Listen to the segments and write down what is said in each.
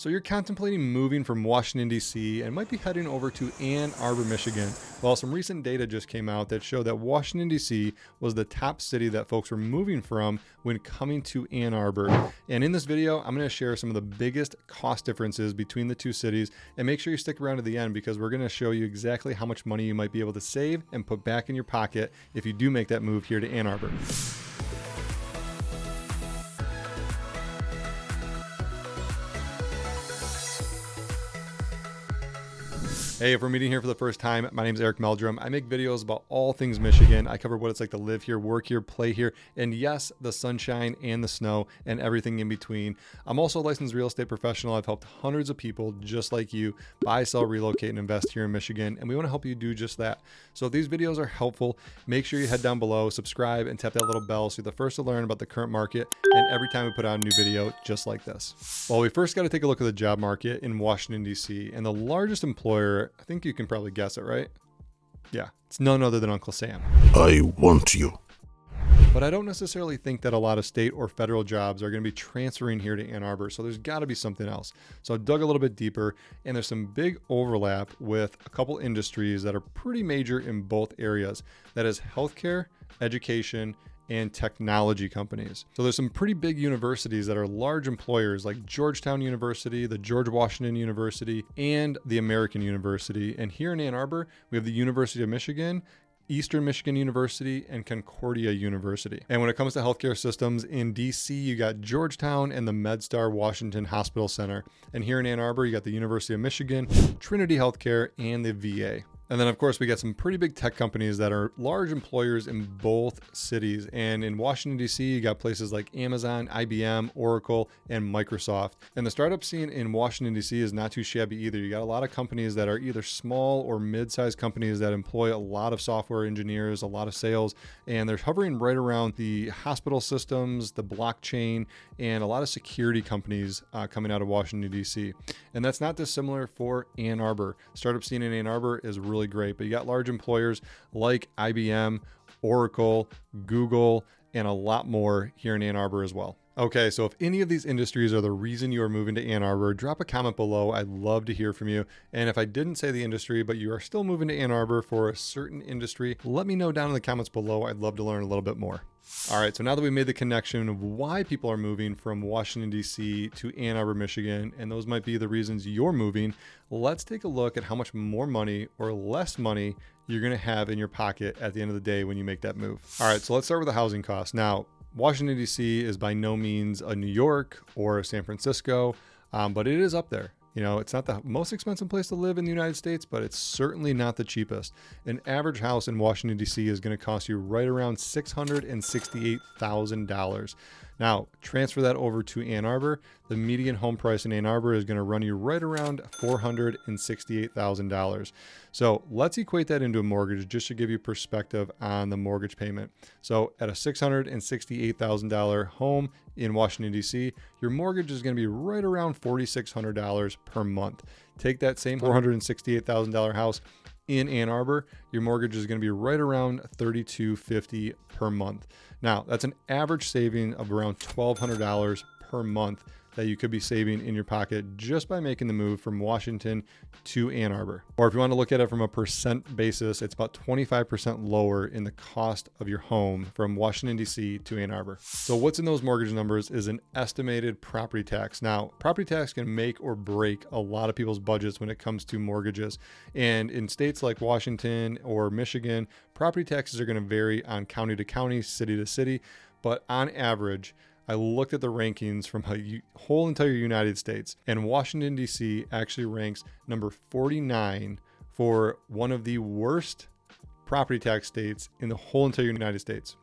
So you're contemplating moving from Washington, D.C. and might be heading over to Ann Arbor, Michigan. Well, some recent data just came out that showed that Washington, D.C. was the top city that folks were moving from when coming to Ann Arbor. And in this video, I'm going to share some of the biggest cost differences between the two cities, and make sure you stick around to the end because we're going to show you exactly how much money you might be able to save and put back in your pocket if you do make that move here to Ann Arbor. Hey, if we're meeting here for the first time, my name is Meldrum. I make videos about all things Michigan. I cover what it's like to live here, work here, play here, and yes, the sunshine and the snow and everything in between. I'm also a licensed real estate professional. I've helped hundreds of people just like you buy, sell, relocate, and invest here in Michigan, and we want to help you do just that. So if these videos are helpful, make sure you head down below, subscribe, and tap that little bell so you're the first to learn about the current market and every time we put out a new video just like this. Well, we first got to take a look at the job market in Washington, D.C., and the largest employer, I think you can probably guess it, right? Yeah, it's none other than Uncle Sam. I want you. But I don't necessarily think that a lot of state or federal jobs are going to be transferring here to Ann Arbor, so there's got to be something else. So I dug a little bit deeper, and there's some big overlap with a couple industries that are pretty major in both areas. That is healthcare, education, and technology companies. So there's some pretty big universities that are large employers like Georgetown University, the George Washington University, and the American University. And here in Ann Arbor, we have the University of Michigan, Eastern Michigan University, and Concordia University. And when it comes to healthcare systems in DC, you got Georgetown and the MedStar Washington Hospital Center. And here in Ann Arbor, you got the University of Michigan, Trinity Healthcare, and the VA. And then, of course, we got some pretty big tech companies that are large employers in both cities. And in Washington, D.C., you got places like Amazon, IBM, Oracle, and Microsoft. And the startup scene in Washington, D.C. is not too shabby either. You got a lot of companies that are either small or mid-sized companies that employ a lot of software engineers, a lot of sales, and they're hovering right around the hospital systems, the blockchain, and a lot of security companies coming out of Washington, D.C. And that's not dissimilar for Ann Arbor. Startup scene in Ann Arbor is really great, but you got large employers like IBM, Oracle, Google, and a lot more here in Ann Arbor as well. Okay, so if any of these industries are the reason you are moving to Ann Arbor, drop a comment below. I'd love to hear from you. And if I didn't say the industry, but you are still moving to Ann Arbor for a certain industry, let me know down in the comments below. I'd love to learn a little bit more. All right, so now that we made the connection of why people are moving from Washington, D.C. to Ann Arbor, Michigan, and those might be the reasons you're moving, let's take a look at how much more money or less money you're going to have in your pocket at the end of the day when you make that move. All right, so let's start with the housing costs. Now, Washington, D.C. is by no means a New York or a San Francisco, but it is up there. You know, it's not the most expensive place to live in the United States, but it's certainly not the cheapest. An average house in Washington, D.C. is going to cost you right around $668,000. Now, transfer that over to Ann Arbor. The median home price in Ann Arbor is going to run you right around $468,000. So let's equate that into a mortgage just to give you perspective on the mortgage payment. So at a $668,000 home in Washington, D.C., your mortgage is going to be right around $4,600 per month. Take that same $468,000 house in Ann Arbor, your mortgage is going to be right around $3,250 per month. Now, that's an average saving of around $1,200 per month that you could be saving in your pocket just by making the move from Washington to Ann Arbor. Or if you want to look at it from a percent basis, it's about 25% lower in the cost of your home from Washington, D.C. to Ann Arbor. So what's in those mortgage numbers is an estimated property tax. Now, property tax can make or break a lot of people's budgets when it comes to mortgages. And in states like Washington or Michigan, property taxes are going to vary on county to county, city to city, but on average, I looked at the rankings from a whole entire United States, and Washington, D.C. actually ranks number 49 for one of the worst property tax states in the whole entire United States.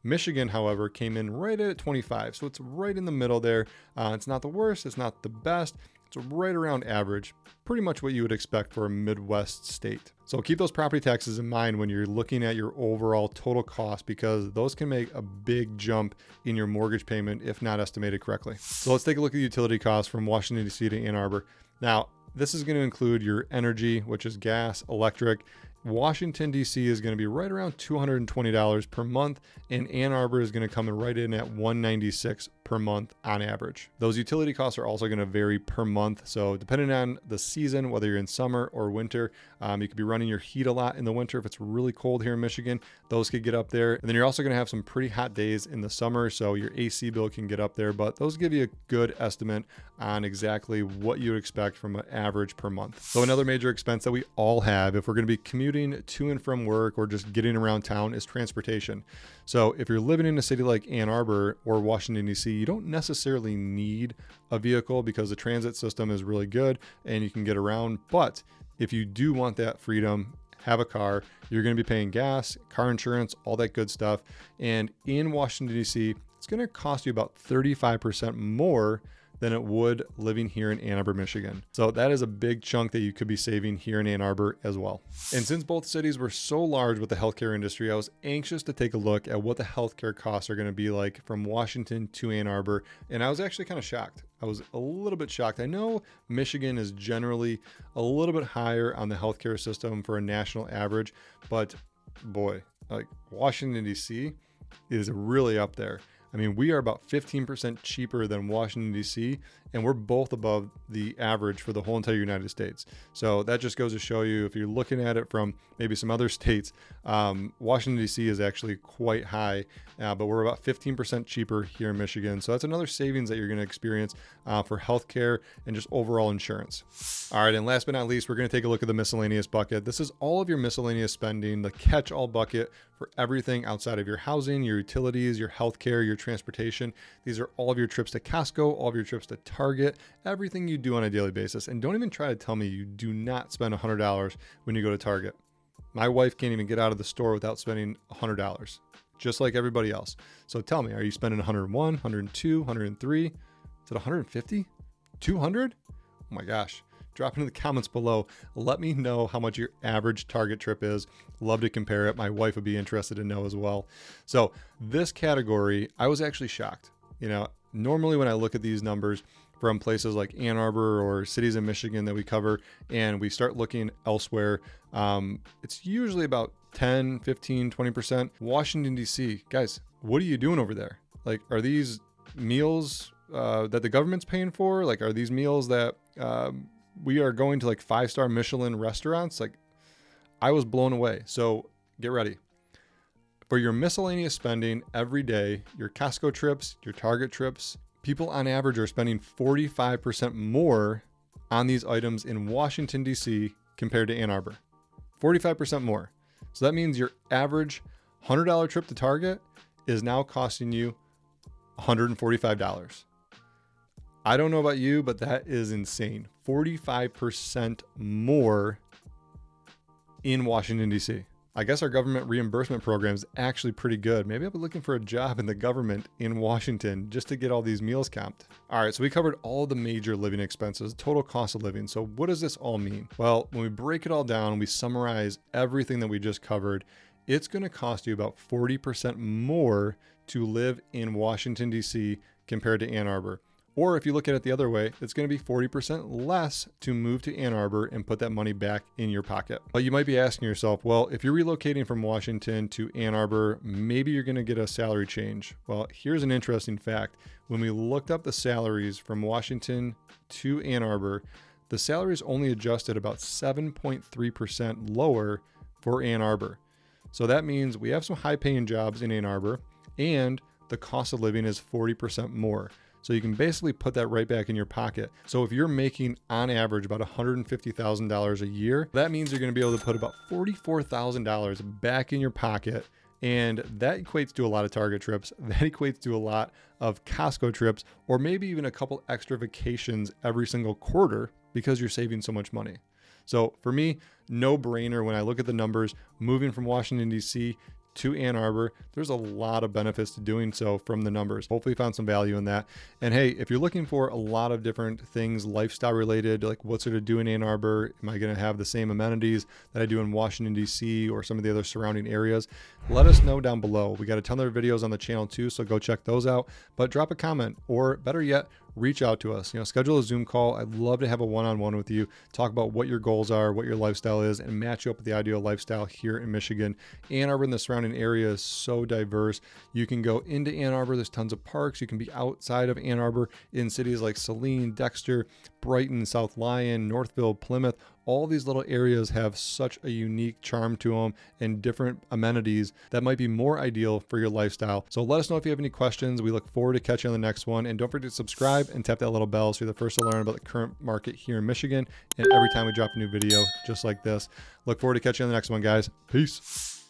Michigan, however, came in right at 25, so it's right in the middle there. It's not the worst, it's not the best. It's right around average, pretty much what you would expect for a Midwest state. So keep those property taxes in mind when you're looking at your overall total cost, because those can make a big jump in your mortgage payment if not estimated correctly. So let's take a look at the utility costs from Washington, D.C. to Ann Arbor. Now, this is going to include your energy, which is gas, electric, Washington, D.C. is going to be right around $220 per month, and Ann Arbor is going to come in right in at $196 per month on average. Those utility costs are also going to vary per month. So depending on the season, whether you're in summer or winter, you could be running your heat a lot in the winter. If it's really cold here in Michigan, those could get up there. And then you're also going to have some pretty hot days in the summer, so your AC bill can get up there, but those give you a good estimate on exactly what you would expect from an average per month. So another major expense that we all have if we're going to be commuting to and from work or just getting around town is transportation. So if you're living in a city like Ann Arbor or Washington, D.C., you don't necessarily need a vehicle because the transit system is really good and you can get around. But if you do want that freedom, have a car, you're going to be paying gas, car insurance, all that good stuff. And in Washington, D.C., it's going to cost you about 35% more than it would living here in Ann Arbor, Michigan. So that is a big chunk that you could be saving here in Ann Arbor as well. And since both cities were so large with the healthcare industry, I was anxious to take a look at what the healthcare costs are going to be like from Washington to Ann Arbor. And I was actually kind of shocked. I was a little bit shocked. I know Michigan is generally a little bit higher on the healthcare system for a national average, but boy, like Washington, D.C. is really up there. I mean, we are about 15% cheaper than Washington, D.C., and we're both above the average for the whole entire United States. So that just goes to show you, if you're looking at it from maybe some other states, Washington, D.C. is actually quite high, but we're about 15% cheaper here in Michigan. So that's another savings that you're going to experience for healthcare and just overall insurance. All right, and last but not least, we're going to take a look at the miscellaneous bucket. This is all of your miscellaneous spending, the catch-all bucket for everything outside of your housing, your utilities, your healthcare, your transportation. These are all of your trips to Costco, all of your trips to Target, everything you do on a daily basis. And don't even try to tell me you do not spend $100 when you go to Target. My wife can't even get out of the store without spending $100, just like everybody else. So tell me, are you spending 101, 102, 103? Is it 150? 200? Oh my gosh. Drop into the comments below. Let me know how much your average Target trip is. Love to compare it. My wife would be interested to know as well. So this category, I was actually shocked. You know, normally when I look at these numbers from places like Ann Arbor or cities in Michigan that we cover, and we start looking elsewhere, it's usually about 10, 15, 20%. Washington, D.C., guys, what are you doing over there? Like, are these meals that the government's paying for? Like, are these meals that we are going to like 5-star Michelin restaurants? Like, I was blown away. So get ready. For your miscellaneous spending every day, your Costco trips, your Target trips, people on average are spending 45% more on these items in Washington, D.C. compared to Ann Arbor. 45% more. So that means your average $100 trip to Target is now costing you $145. I don't know about you, but that is insane. 45% more in Washington, D.C. I guess our government reimbursement program is actually pretty good. Maybe I'll be looking for a job in the government in Washington just to get all these meals comped. All right, so we covered all the major living expenses, total cost of living. So what does this all mean? Well, when we break it all down, we summarize everything that we just covered. It's going to cost you about 40% more to live in Washington, D.C. compared to Ann Arbor. Or if you look at it the other way, it's going to be 40% less to move to Ann Arbor and put that money back in your pocket. But you might be asking yourself, well, if you're relocating from Washington to Ann Arbor, maybe you're going to get a salary change. Well, here's an interesting fact. When we looked up the salaries from Washington to Ann Arbor, the salaries only adjusted about 7.3% lower for Ann Arbor. So that means we have some high paying jobs in Ann Arbor and the cost of living is 40% more. So you can basically put that right back in your pocket. So if you're making on average about $150,000 a year, that means you're going to be able to put about $44,000 back in your pocket. And that equates to a lot of Target trips. That equates to a lot of Costco trips, or maybe even a couple extra vacations every single quarter because you're saving so much money. So for me, no brainer when I look at the numbers, moving from Washington, D.C. to Ann Arbor, there's a lot of benefits to doing so from the numbers. Hopefully you found some value in that. And hey, if you're looking for a lot of different things, lifestyle related, like what's there to do in Ann Arbor? Am I going to have the same amenities that I do in Washington, D.C. or some of the other surrounding areas? Let us know down below. We got a ton of other videos on the channel too, so go check those out. But drop a comment, or better yet, reach out to us. Schedule a Zoom call. I'd love to have a one-on-one with you, talk about what your goals are, what your lifestyle is, and match you up with the ideal lifestyle here in Michigan. Ann Arbor and the surrounding area is so diverse. You can go into Ann Arbor. There's tons of parks. You can be outside of Ann Arbor in cities like Saline, Dexter, Brighton, South Lyon, Northville, Plymouth. All these little areas have such a unique charm to them and different amenities that might be more ideal for your lifestyle. So let us know if you have any questions. We look forward to catching you on the next one. And don't forget to subscribe and tap that little bell so you're the first to learn about the current market here in Michigan. And every time we drop a new video just like this, look forward to catching you on the next one, guys. Peace.